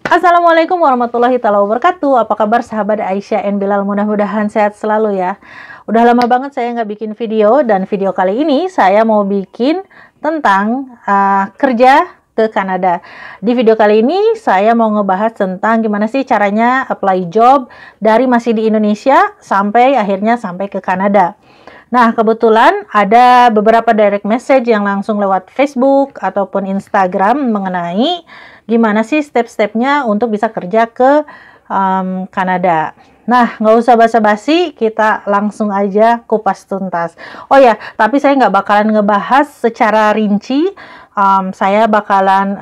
Assalamualaikum warahmatullahi wabarakatuh. Apa kabar sahabat Aisyah and Bilal? Mudah-mudahan sehat selalu ya. Udah lama banget saya nggak bikin video, dan video kali ini saya mau bikin tentang kerja ke Kanada. Di video kali ini saya mau ngebahas tentang gimana sih caranya apply job dari masih di Indonesia sampai akhirnya sampai ke Kanada. Nah, kebetulan ada beberapa direct message yang langsung lewat Facebook ataupun Instagram mengenai gimana sih step-stepnya untuk bisa kerja ke Kanada. Nah, nggak usah basa-basi, kita langsung aja kupas tuntas. Oh ya, tapi saya nggak bakalan ngebahas secara rinci. Saya bakalan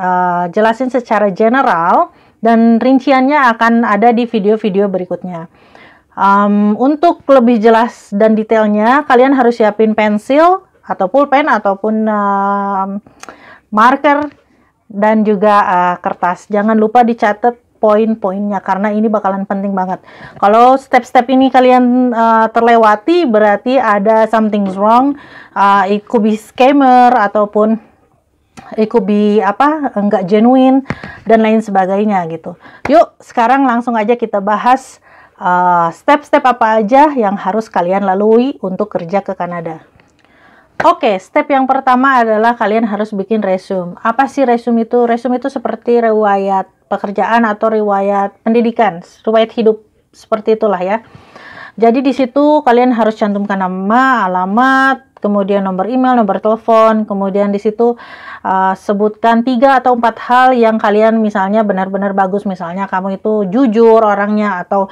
jelasin secara general, dan rinciannya akan ada di video-video berikutnya. Untuk lebih jelas dan detailnya, kalian harus siapin pensil atau pulpen ataupun marker dan juga kertas. Jangan lupa dicatat poin-poinnya karena ini bakalan penting banget. Kalau step-step ini kalian terlewati, berarti ada something's wrong. It could be scammer ataupun it could be enggak genuine dan lain sebagainya gitu. Yuk, sekarang langsung aja kita bahas step-step apa aja yang harus kalian lalui untuk kerja ke Kanada. Oke, step yang pertama adalah kalian harus bikin resume. Apa sih resume itu? Resume itu seperti riwayat pekerjaan atau riwayat pendidikan, riwayat hidup, seperti itulah ya. Jadi di situ kalian harus cantumkan nama, alamat, kemudian nomor email, nomor telepon, kemudian di situ sebutkan 3 atau 4 hal yang kalian misalnya benar-benar bagus. Misalnya kamu itu jujur orangnya, atau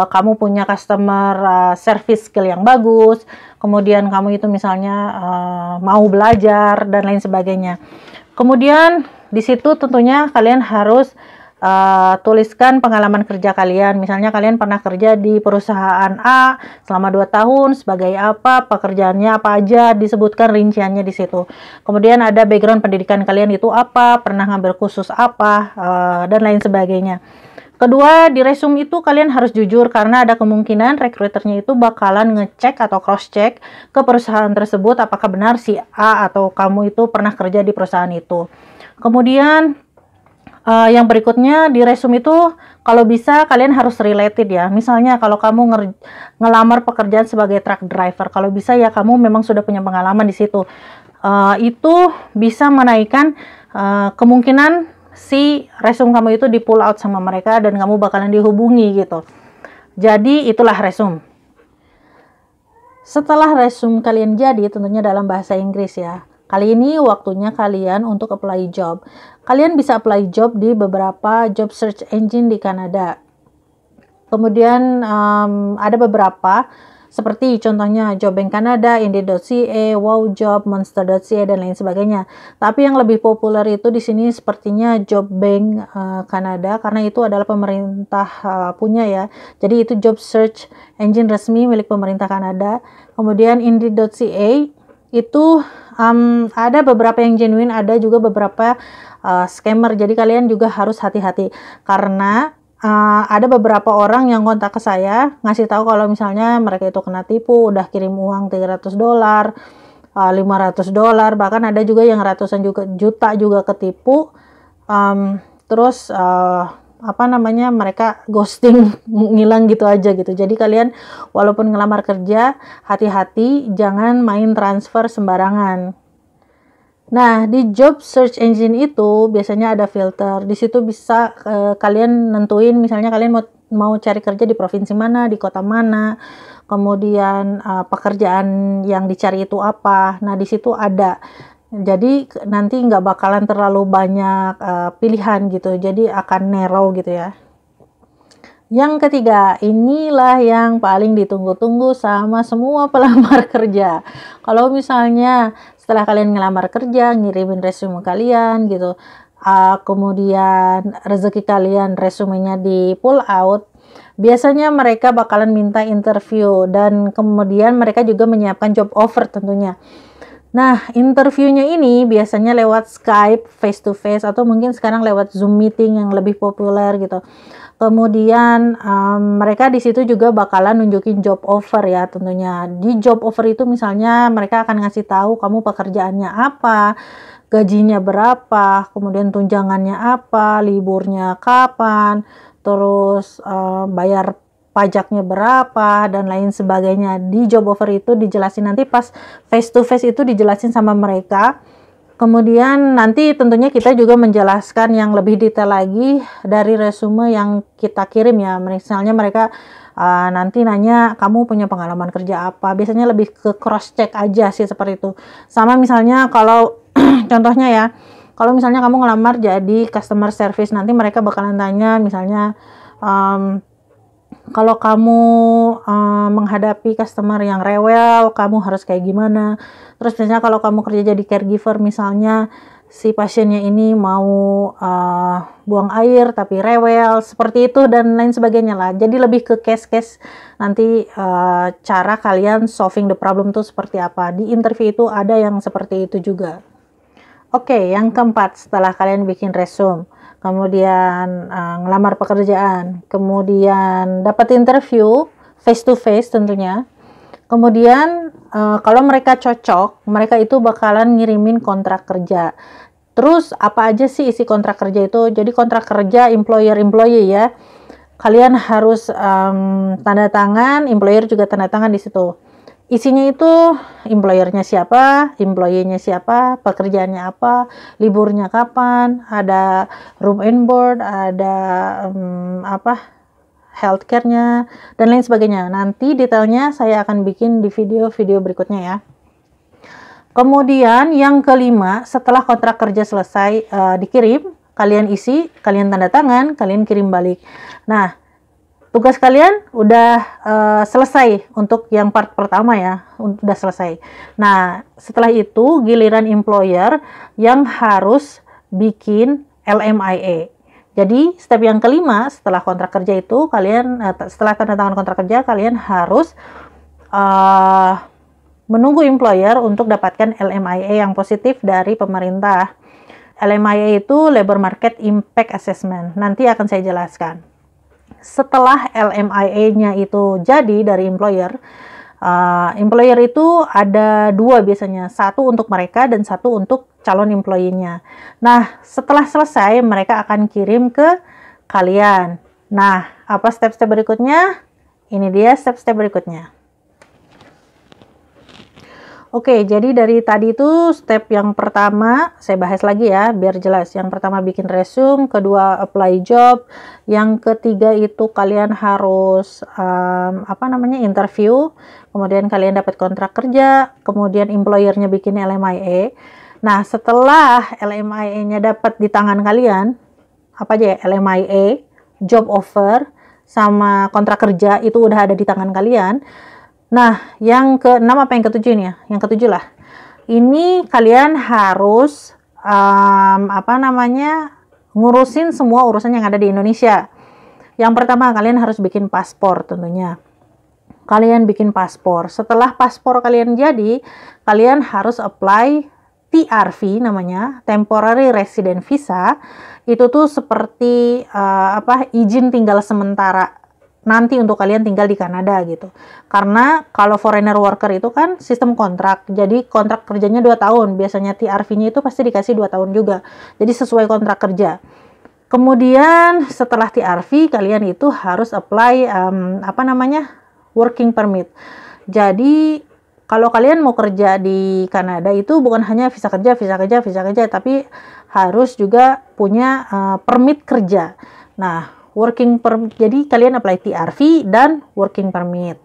kamu punya customer service skill yang bagus, kemudian kamu itu misalnya mau belajar dan lain sebagainya. Kemudian di situ tentunya kalian harus tuliskan pengalaman kerja kalian. Misalnya kalian pernah kerja di perusahaan A selama 2 tahun sebagai apa, pekerjaannya apa aja, disebutkan rinciannya di situ. Kemudian ada background pendidikan kalian itu apa, pernah ngambil kursus apa, dan lain sebagainya. Kedua, di resume itu kalian harus jujur karena ada kemungkinan recruiternya itu bakalan ngecek atau cross check ke perusahaan tersebut apakah benar si A atau kamu itu pernah kerja di perusahaan itu. Kemudian yang berikutnya di resume itu kalau bisa kalian harus related ya. Misalnya kalau kamu ngelamar pekerjaan sebagai truck driver, kalau bisa ya kamu memang sudah punya pengalaman di situ. Itu bisa menaikkan kemungkinan si resume kamu itu di pull out sama mereka dan kamu bakalan dihubungi gitu. Jadi itulah resume. Setelah resume kalian jadi, tentunya dalam bahasa Inggris ya. Kali ini waktunya kalian untuk apply job. Kalian bisa apply job di beberapa job search engine di Kanada. Kemudian ada beberapa seperti contohnya Jobbank Kanada, Indeed.ca, WowJob, Monster.ca dan lain sebagainya. Tapi yang lebih populer itu di sini sepertinya Jobbank Kanada karena itu adalah pemerintah punya ya. Jadi itu job search engine resmi milik pemerintah Kanada. Kemudian Indeed.ca itu ada beberapa yang genuine, ada juga beberapa scammer. Jadi kalian juga harus hati-hati karena ada beberapa orang yang kontak ke saya ngasih tahu kalau misalnya mereka itu kena tipu, udah kirim uang $300, $500, bahkan ada juga yang ratusan juta juga ketipu. Terus mereka ghosting, ngilang gitu aja gitu. Jadi kalian walaupun ngelamar kerja, hati-hati jangan main transfer sembarangan. Nah, di job search engine itu biasanya ada filter. Di situ bisa kalian nentuin misalnya kalian mau cari kerja di provinsi mana, di kota mana, kemudian pekerjaan yang dicari itu apa. Nah, di situ ada. Jadi nanti nggak bakalan terlalu banyak pilihan gitu. Jadi akan narrow gitu ya. Yang ketiga, inilah yang paling ditunggu-tunggu sama semua pelamar kerja. Kalau misalnya setelah kalian ngelamar kerja, ngirimin resume kalian gitu, kemudian rezeki kalian resumenya di pull out, biasanya mereka bakalan minta interview dan kemudian mereka juga menyiapkan job offer tentunya. Nah, interviewnya ini biasanya lewat Skype, face to face, atau mungkin sekarang lewat Zoom meeting yang lebih populer gitu. Kemudian mereka di situ juga bakalan nunjukin job offer ya tentunya. Di job offer itu misalnya mereka akan ngasih tahu kamu pekerjaannya apa, gajinya berapa, kemudian tunjangannya apa, liburnya kapan, terus bayar pajaknya berapa, dan lain sebagainya. Di job offer itu dijelasin, nanti pas face to face itu dijelasin sama mereka. Kemudian nanti tentunya kita juga menjelaskan yang lebih detail lagi dari resume yang kita kirim ya. Misalnya mereka nanti nanya kamu punya pengalaman kerja apa. Biasanya lebih ke cross check aja sih seperti itu. Sama misalnya kalau contohnya ya, kalau misalnya kamu ngelamar jadi customer service, nanti mereka bakalan tanya misalnya kalau kamu menghadapi customer yang rewel, kamu harus kayak gimana. Terus misalnya kalau kamu kerja jadi caregiver, misalnya si pasiennya ini mau buang air tapi rewel, seperti itu dan lain sebagainya lah. Jadi lebih ke case-case nanti cara kalian solving the problem tuh seperti apa. Di interview itu ada yang seperti itu juga. Oke, yang keempat, setelah kalian bikin resume, kemudian ngelamar pekerjaan, kemudian dapat interview face to face tentunya. Kemudian kalau mereka cocok, mereka itu bakalan ngirimin kontrak kerja. Terus apa aja sih isi kontrak kerja itu? Jadi kontrak kerja employer-employee ya. Kalian harus tanda tangan, employer juga tanda tangan di situ. Isinya itu employernya siapa, employee-nya siapa, pekerjaannya apa, liburnya kapan, ada room and board, ada healthcare-nya, dan lain sebagainya. Nanti detailnya saya akan bikin di video-video berikutnya ya. Kemudian yang kelima, setelah kontrak kerja selesai dikirim, kalian isi, kalian tanda tangan, kalian kirim balik. Nah, tugas kalian udah selesai untuk yang part pertama ya, udah selesai. Nah, setelah itu giliran employer yang harus bikin LMIA. Jadi, step yang kelima setelah kontrak kerja itu, kalian setelah tanda tangan kontrak kerja, kalian harus menunggu employer untuk dapatkan LMIA yang positif dari pemerintah. LMIA itu Labor Market Impact Assessment. Nanti akan saya jelaskan. Setelah LMIA-nya itu jadi dari employer, employer itu ada dua biasanya, satu untuk mereka dan satu untuk calon employee-nya. Nah, setelah selesai mereka akan kirim ke kalian. Nah, apa step-step berikutnya? Ini dia step-step berikutnya. Oke, jadi dari tadi itu step yang pertama, saya bahas lagi ya, biar jelas. Yang pertama bikin resume, kedua apply job, yang ketiga itu kalian harus interview, kemudian kalian dapat kontrak kerja, kemudian employer-nya bikin LMIA. Nah, setelah LMIA-nya dapat di tangan kalian, apa aja ya, LMIA, job offer, sama kontrak kerja itu udah ada di tangan kalian. Nah, yang ke-6 apa yang ke-7 ini ya? Yang ke-7 lah. Ini kalian harus ngurusin semua urusan yang ada di Indonesia. Yang pertama, kalian harus bikin paspor tentunya. Kalian bikin paspor. Setelah paspor kalian jadi, kalian harus apply TRV namanya, Temporary Resident Visa. Itu tuh seperti izin tinggal sementara nanti untuk kalian tinggal di Kanada gitu. Karena kalau foreigner worker itu kan sistem kontrak. Jadi kontrak kerjanya 2 tahun. Biasanya TRV-nya itu pasti dikasih 2 tahun juga. Jadi sesuai kontrak kerja. Kemudian setelah TRV kalian itu harus apply working permit. Jadi kalau kalian mau kerja di Kanada itu bukan hanya visa kerja, tapi harus juga punya permit kerja. Nah, jadi kalian apply TRV dan working permit.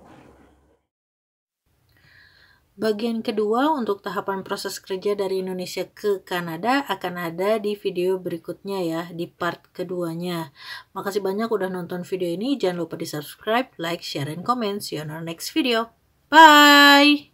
Bagian kedua untuk tahapan proses kerja dari Indonesia ke Kanada akan ada di video berikutnya ya, di part keduanya. Makasih banyak udah nonton video ini, jangan lupa di subscribe, like, share, and comment. See you on our next video. Bye!